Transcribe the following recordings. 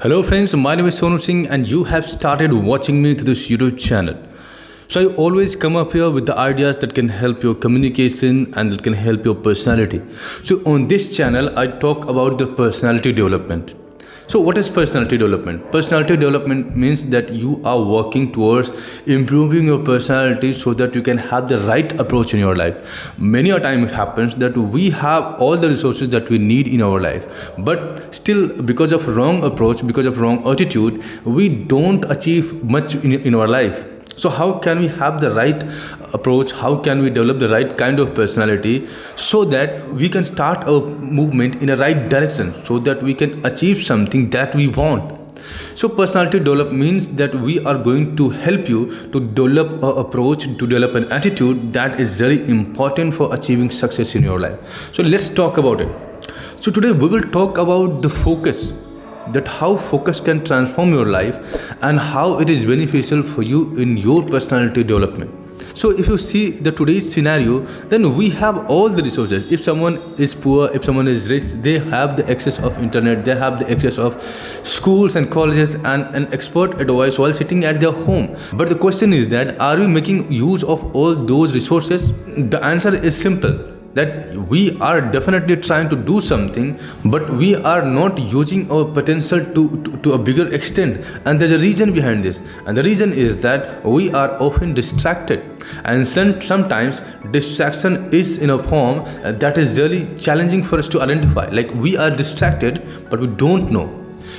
Hello friends, my name is Sonu Singh and you have started watching me to this YouTube channel. So I always come up here with the ideas that can help your communication and that can help your personality. So on this channel, I talk about the personality development. So what is personality development? Personality development means that you are working towards improving your personality so that you can have the right approach in your life. Many a time it happens that we have all the resources that we need in our life, but still because of wrong approach, because of wrong attitude, we don't achieve much in our life. So how can we have the right approach? How can we develop the right kind of personality so that we can start a movement in a right direction so that we can achieve something that we want? So personality develop means that we are going to help you to develop an approach, to develop an attitude that is very important for achieving success in your life. So let's talk about it. So today we will talk about the focus, that how focus can transform your life and how it is beneficial for you in your personality development. So if you see the today's scenario, then we have all the resources. If someone is poor, if someone is rich, they have the access of internet, they have the access of schools and colleges and an expert advice while sitting at their home. But the question is that are we making use of all those resources? The answer is simple, that we are definitely trying to do something, but we are not using our potential to a bigger extent. And there's a reason behind this. And the reason is that we are often distracted. And sometimes distraction is in a form that is really challenging for us to identify. Like we are distracted, but we don't know.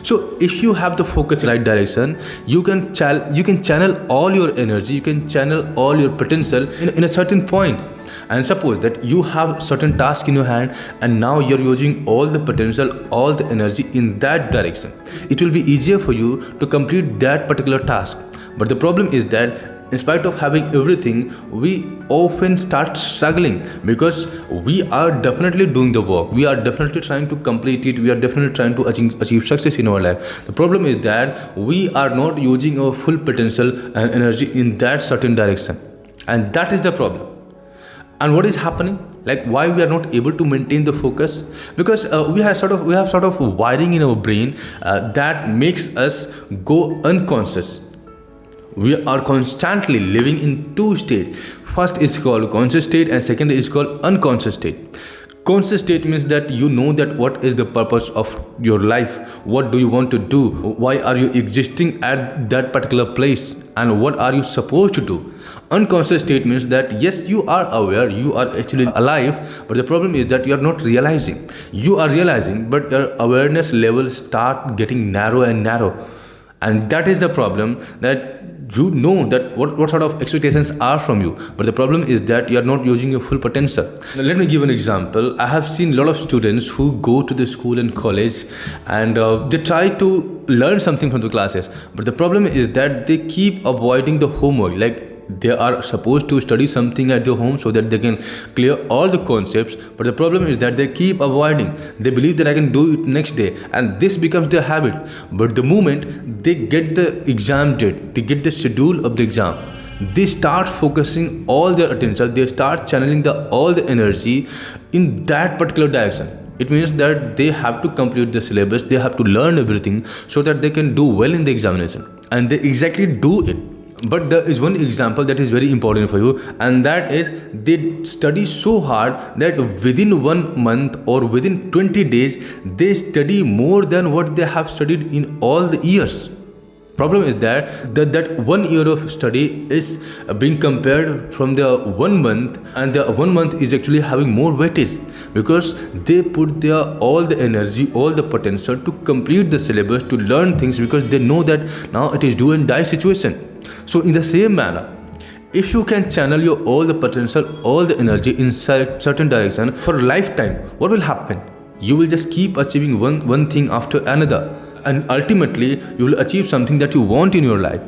So if you have the focus in the right direction, you can channel all your energy, you can channel all your potential in a certain point. And suppose that you have certain task in your hand and now you're using all the potential, all the energy in that direction. It will be easier for you to complete that particular task. But the problem is that in spite of having everything, we often start struggling because we are definitely doing the work. We are definitely trying to complete it. We are definitely trying to achieve success in our life. The problem is that we are not using our full potential and energy in that certain direction. And that is the problem. And what is happening? Like why we are not able to maintain the focus? Because we have sort of wiring in our brain that makes us go unconscious. We are constantly living in two states. First is called conscious state and second is called unconscious state. Conscious state means that you know that what is the purpose of your life, what do you want to do, why are you existing at that particular place, and what are you supposed to do. Unconscious state means that yes, you are aware, you are actually alive, but the problem is that you are not realizing. You are realizing, but your awareness level start getting narrow and narrow. And that is the problem, that you know that what sort of expectations are from you, but the problem is that you are not using your full potential. Now, let me give an example. I have seen a lot of students who go to the school and college and they try to learn something from the classes, but the problem is that they keep avoiding the homework. Like they are supposed to study something at their home so that they can clear all the concepts, but the problem is that they keep avoiding. They believe that I can do it next day, and this becomes their habit. But the moment they get the exam date, they get the schedule of the exam, they start focusing all their attention, they start channeling all the energy in that particular direction. It means that they have to complete the syllabus, they have to learn everything so that they can do well in the examination, and they exactly do it. But there is one example that is very important for you, and that is they study so hard that within 1 month or within 20 days they study more than what they have studied in all the years. Problem is that 1 year of study is being compared from the 1 month, and the 1 month is actually having more weightage because they put their all the energy, all the potential to complete the syllabus, to learn things, because they know that now it is do and die situation. So in the same manner, if you can channel your all the potential, all the energy in certain direction for a lifetime, what will happen? You will just keep achieving one thing after another, and ultimately you will achieve something that you want in your life.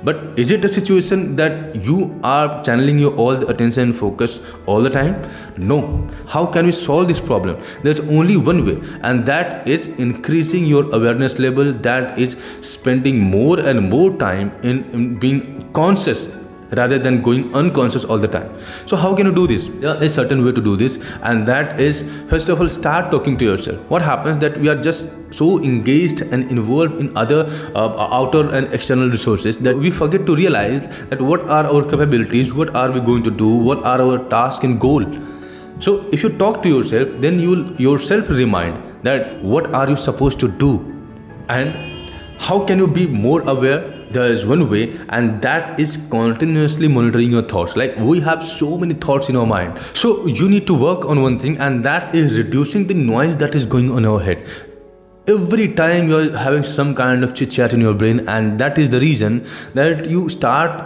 But is it a situation that you are channeling your all the attention and focus all the time? No. How can we solve this problem? There's only one way, and that is increasing your awareness level, that is spending more and more time in being conscious rather than going unconscious all the time. So how can you do this? There is a certain way to do this, and that is, first of all, start talking to yourself. What happens that we are just so engaged and involved in other outer and external resources that we forget to realize that what are our capabilities, what are we going to do, what are our tasks and goal. So if you talk to yourself, then you will yourself remind that what are you supposed to do, and how can you be more aware. There is one way, and that is continuously monitoring your thoughts. Like, we have so many thoughts in our mind, so you need to work on one thing, and that is reducing the noise that is going on in our head. Every time you're having some kind of chit chat in your brain, and that is the reason that you start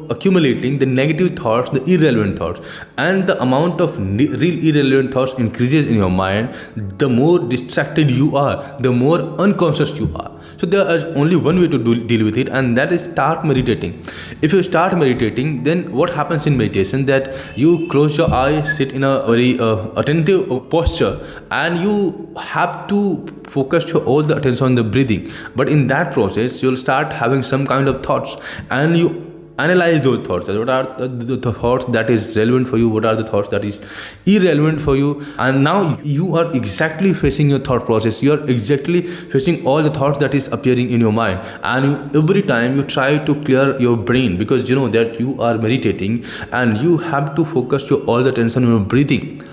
accumulating the negative thoughts, the irrelevant thoughts, and the amount of real irrelevant thoughts increases in your mind. The more distracted you are, the more unconscious you are. So there is only one way to deal with it, and that is start meditating. If you start meditating, then what happens in meditation, that you close your eyes, sit in a very attentive posture, and you have to focus your all the attention on the breathing. But in that process, you'll start having some kind of thoughts, and you analyze those thoughts. What are the thoughts that is relevant for you, what are the thoughts that is irrelevant for you, and now you are exactly facing your thought process. You are exactly facing all the thoughts that is appearing in your mind, and every time you try to clear your brain, because you know that you are meditating and you have to focus your all the attention on your breathing.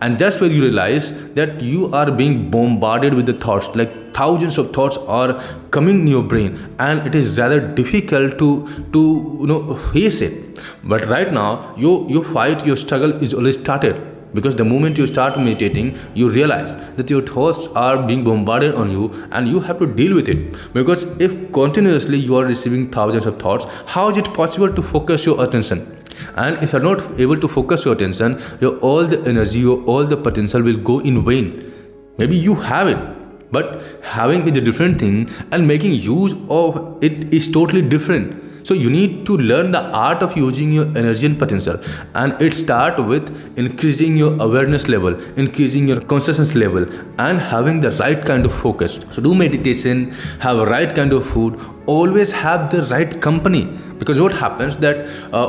And that's where you realize that you are being bombarded with the thoughts, like thousands of thoughts are coming in your brain, and it is rather difficult to face it. But right now, your fight, your struggle is already started. Because the moment you start meditating, you realize that your thoughts are being bombarded on you, and you have to deal with it. Because if continuously you are receiving thousands of thoughts, how is it possible to focus your attention? And if you are not able to focus your attention, your all the energy, your all the potential will go in vain. Maybe you have it, but having is a different thing, and making use of it is totally different. So you need to learn the art of using your energy and potential, and it starts with increasing your awareness level, increasing your consciousness level, and having the right kind of focus. So do meditation, have a right kind of food, always have the right company. Because what happens that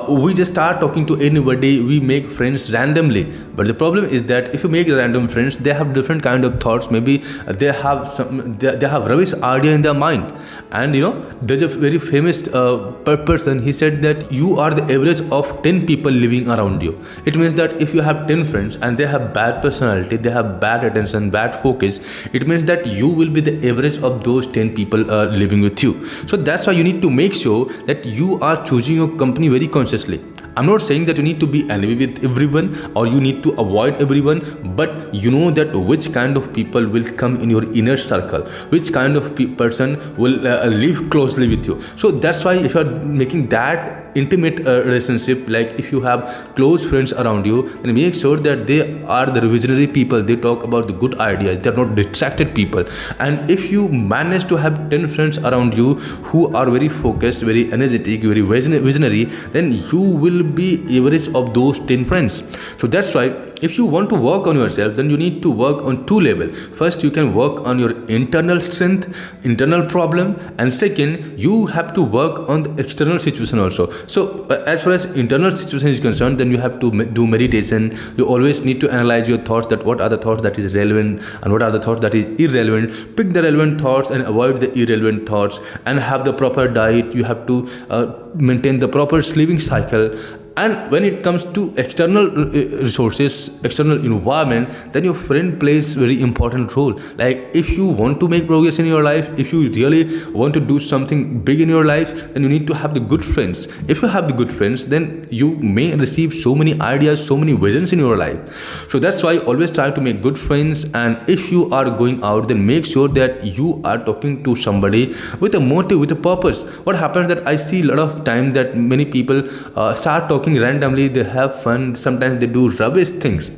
we just start talking to anybody, we make friends randomly. But the problem is that if you make random friends, they have different kind of thoughts. Maybe they have rubbish idea in their mind. And there's a very famous person. He said that you are the average of 10 people living around you. It means that if you have 10 friends and they have bad personality, they have bad attention, bad focus, it means that you will be the average of those 10 people living with you. So that's why you need to make sure that you are choosing your company very consciously. I'm not saying that you need to be enemy with everyone or you need to avoid everyone, but you know that which kind of people will come in your inner circle, which kind of person will live closely with you. So that's why if you are making that intimate relationship, like if you have close friends around you, then make sure that they are the visionary people. They talk about the good ideas. They are not distracted people. And if you manage to have 10 friends around you who are very focused, very energetic, very visionary, then you will be average of those 10 friends. So that's why if you want to work on yourself, then you need to work on two levels. First, you can work on your internal strength, internal problem, and second, you have to work on the external situation also. So as far as internal situation is concerned, then you have to do meditation. You always need to analyze your thoughts, that what are the thoughts that is relevant and what are the thoughts that is irrelevant. Pick the relevant thoughts and avoid the irrelevant thoughts, and have the proper diet. You have to maintain the proper sleeping cycle. And when it comes to external resources, external environment, then your friend plays very important role. Like if you want to make progress in your life, if you really want to do something big in your life, then you need to have the good friends. If you have the good friends, then you may receive so many ideas, so many visions in your life. So that's why always try to make good friends. And if you are going out, then make sure that you are talking to somebody with a motive, with a purpose. What happens that I see a lot of time that many people start talking randomly, they have fun, sometimes they do rubbish things.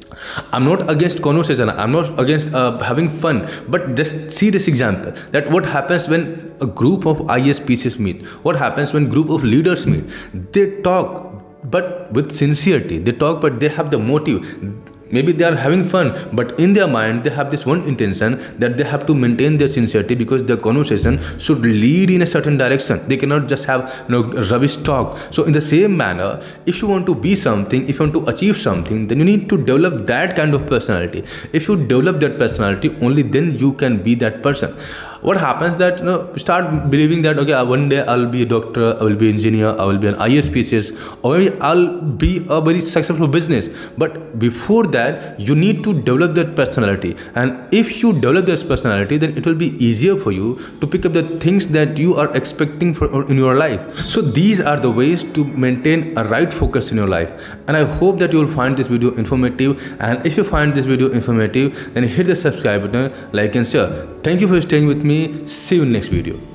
I'm not against conversation, I'm not against having fun, but just see this example, that what happens when a group of ISPCs meet, what happens when group of leaders meet. They talk but with sincerity, they talk but they have the motive. maybe they are having fun, but in their mind they have this one intention that they have to maintain their sincerity, because their conversation should lead in a certain direction. They cannot just have rubbish talk. So in the same manner, if you want to be something, if you want to achieve something, then you need to develop that kind of personality. If you develop that personality, only then you can be that person. What happens that start believing that okay, one day I'll be a doctor, I will be an engineer, I will be an ISPCS, or maybe I'll be a very successful business. But before that, you need to develop that personality, and if you develop this personality, then it will be easier for you to pick up the things that you are expecting in your life. So these are the ways to maintain a right focus in your life, and I hope that you will find this video informative. And if you find this video informative, then hit the subscribe button, like and share. Thank you for staying with me. See you in next video.